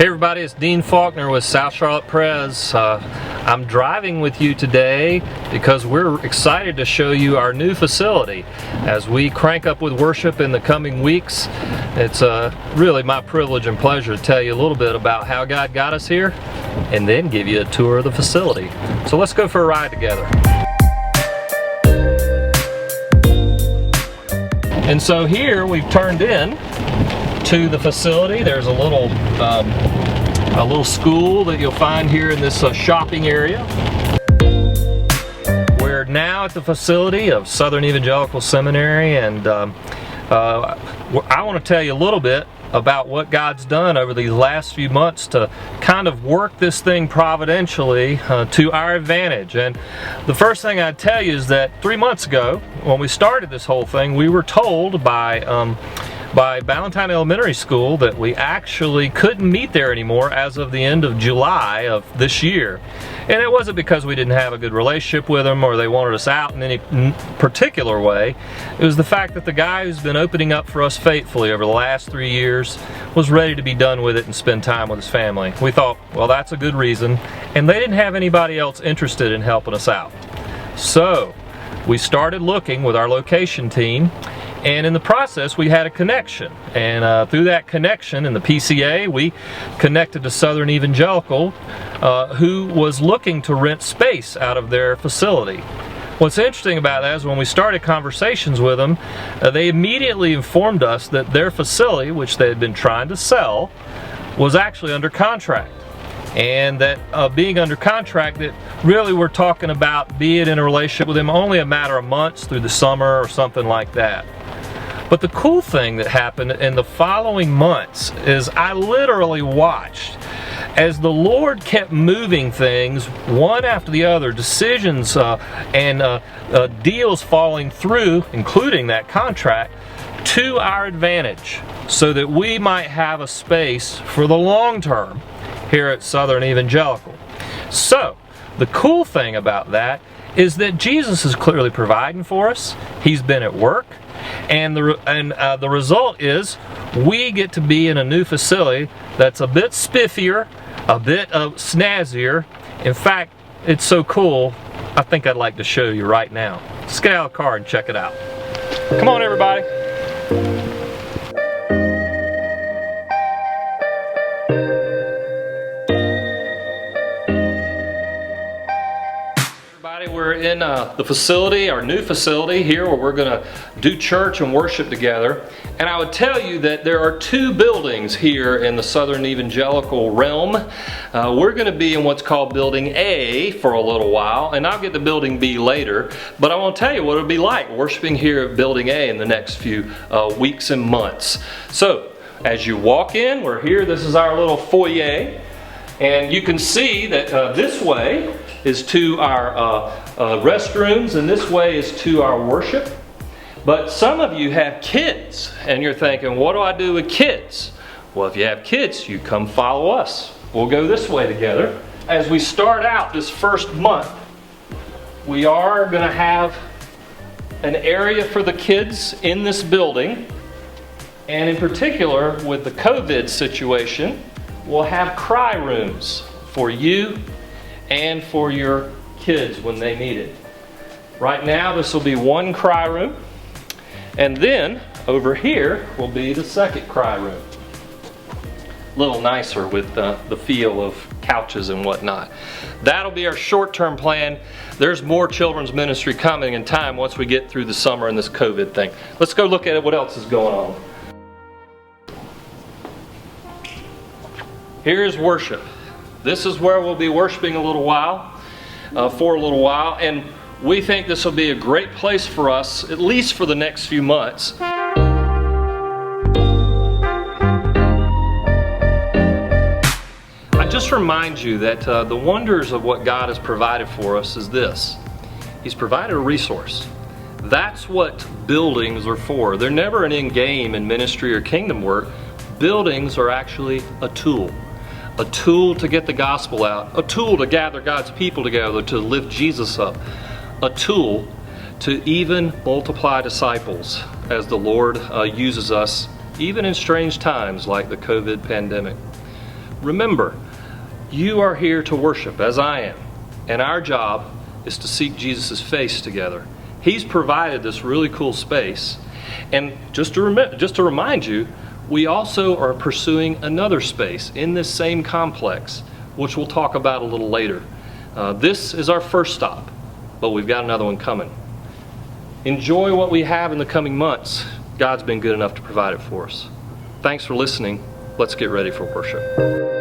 Hey everybody, it's Dean Faulkner with South Charlotte Pres. I'm driving with you today because we're excited to show you our new facility. As we crank up with worship in the coming weeks, it's really my privilege and pleasure to tell you a little bit about how God got us here and then give you a tour of the facility. So let's go for a ride together. And so here we've turned in to the facility. There's a little school that you'll find here in this shopping area. We're now at the facility of Southern Evangelical Seminary, and I want to tell you a little bit about what God's done over these last few months to kind of work this thing providentially to our advantage. And the first thing I'd tell you is that 3 months ago, when we started this whole thing, we were told by Ballantyne Elementary School that we actually couldn't meet there anymore as of the end of July of this year. And it wasn't because we didn't have a good relationship with them or they wanted us out in any particular way. It was the fact that the guy who's been opening up for us faithfully over the last 3 years was ready to be done with it and spend time with his family. We thought, well, that's a good reason. And they didn't have anybody else interested in helping us out. So we started looking with our location team, and in the process we had a connection, and through that connection in the PCA we connected to Southern Evangelical, who was looking to rent space out of their facility. What's interesting about that is when we started conversations with them, they immediately informed us that their facility, which they had been trying to sell, was actually under contract. And that being under contract, that really we're talking about being in a relationship with them only a matter of months through the summer or something like that. But the cool thing that happened in the following months is I literally watched as the Lord kept moving things one after the other, decisions and deals falling through, including that contract, to our advantage so that we might have a space for the long term here at Southern Evangelical. So the cool thing about that is that Jesus is clearly providing for us. He's been at work. And the result is we get to be in a new facility that's a bit spiffier, a bit snazzier. In fact, it's so cool, I think I'd like to show you right now. Let's get out of the car and check it out. Come on, everybody. We're in the facility, our new facility here, where we're going to do church and worship together. And I would tell you that there are two buildings here in the Southern Evangelical realm. We're going to be in what's called Building A for a little while, and I'll get to Building B later. But I want to tell you what it'll be like worshiping here at Building A in the next few weeks and months. So as you walk in, we're here. This is our little foyer. And you can see that this way is to our restrooms, and this way is to our worship. But some of you have kids, and you're thinking, what do I do with kids? Well, if you have kids, you come follow us. We'll go this way together. As we start out this first month, we are going to have an area for the kids in this building. And in particular, with the COVID situation, we'll have cry rooms for you and for your kids when they need it. Right now this will be one cry room, and then over here will be the second cry room. A little nicer with the feel of couches and whatnot. That'll be our short-term plan. There's more children's ministry coming in time once we get through the summer and this COVID thing. Let's go look at what else is going on. Here's worship. This is where we'll be worshiping for a little while, and we think this will be a great place for us, at least for the next few months. I just remind you that the wonders of what God has provided for us is this. He's provided a resource. That's what buildings are for. They're never an end game in ministry or kingdom work. Buildings are actually a tool. A tool to get the gospel out, a tool to gather God's people together, to lift Jesus up, a tool to even multiply disciples as the Lord uses us, even in strange times like the COVID pandemic. remember, you are here to worship as I am, and our job is to seek Jesus' face together. He's provided this really cool space, and just to remind you, we also are pursuing another space in this same complex, which we'll talk about a little later. This is our first stop, but we've got another one coming. Enjoy what we have in the coming months. God's been good enough to provide it for us. Thanks for listening. Let's get ready for worship.